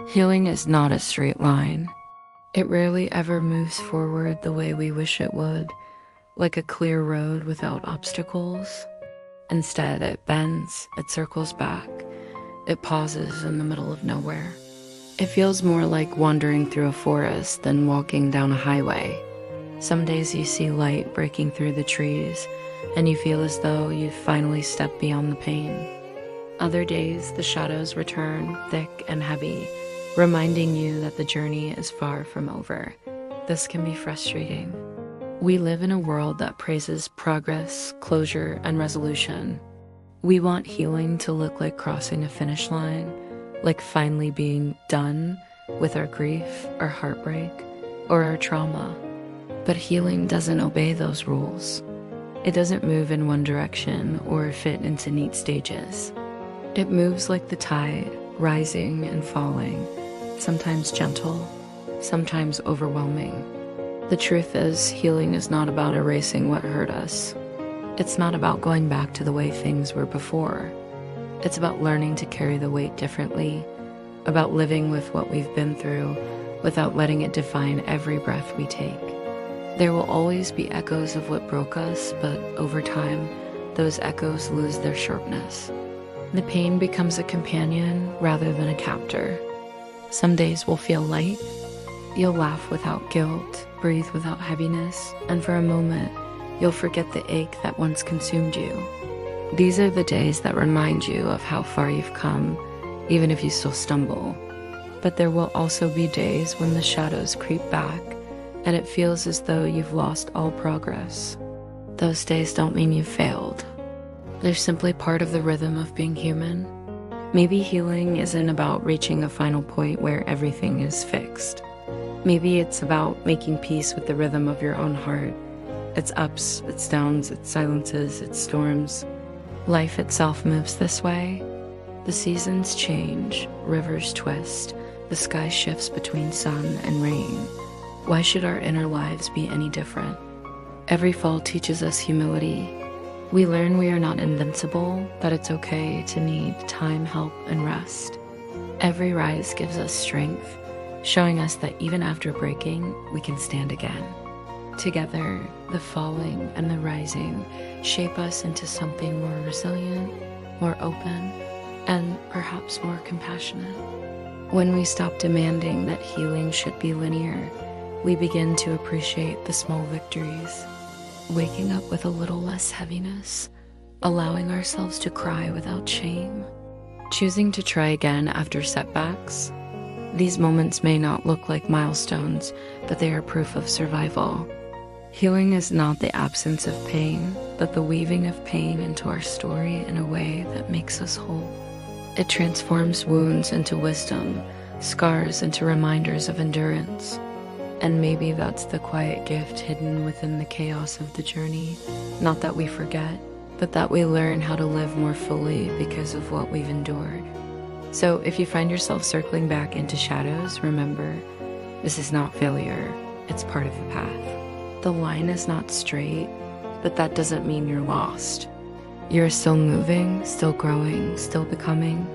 Healing is not a straight line. It rarely ever moves forward the way we wish it would, like a clear road without obstacles. Instead, it bends, it circles back, it pauses in the middle of nowhere. It feels more like wandering through a forest than walking down a highway. Some days you see light breaking through the trees, and you feel as though you've finally stepped beyond the pain. Other days, the shadows return, thick and heavy, reminding you that the journey is far from over. This can be frustrating. We live in a world that praises progress, closure, and resolution. We want healing to look like crossing a finish line, like finally being done with our grief, our heartbreak, or our trauma. But healing doesn't obey those rules. It doesn't move in one direction or fit into neat stages. It moves like the tide, rising and falling, sometimes gentle, sometimes overwhelming. The truth is, healing is not about erasing what hurt us. It's not about going back to the way things were before. It's about learning to carry the weight differently, about living with what we've been through without letting it define every breath we take. There will always be echoes of what broke us, but over time, those echoes lose their sharpness. The pain becomes a companion rather than a captor. Some days will feel light. You'll laugh without guilt, breathe without heaviness, and for a moment, you'll forget the ache that once consumed you. These are the days that remind you of how far you've come, even if you still stumble. But there will also be days when the shadows creep back, and it feels as though you've lost all progress. Those days don't mean you've failed. They're simply part of the rhythm of being human. Maybe healing isn't about reaching a final point where everything is fixed. Maybe it's about making peace with the rhythm of your own heart. Its ups, its downs, its silences, its storms. Life itself moves this way. The seasons change, rivers twist, the sky shifts between sun and rain. Why should our inner lives be any different? Every fall teaches us humility. We learn we are not invincible, that it's okay to need time, help, and rest. Every rise gives us strength, showing us that even after breaking, we can stand again. Together, the falling and the rising shape us into something more resilient, more open, and perhaps more compassionate. When we stop demanding that healing should be linear, we begin to appreciate the small victories. Waking up with a little less heaviness, allowing ourselves to cry without shame, choosing to try again after setbacks. These moments may not look like milestones, but they are proof of survival. Healing is not the absence of pain, but the weaving of pain into our story in a way that makes us whole. It transforms wounds into wisdom, scars into reminders of endurance. And maybe that's the quiet gift hidden within the chaos of the journey. Not that we forget, but that we learn how to live more fully because of what we've endured. So if you find yourself circling back into shadows, remember, this is not failure, it's part of the path. The line is not straight, but that doesn't mean you're lost. You're still moving, still growing, still becoming.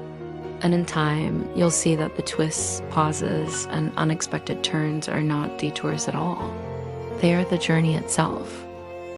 And in time, you'll see that the twists, pauses, and unexpected turns are not detours at all. They are the journey itself.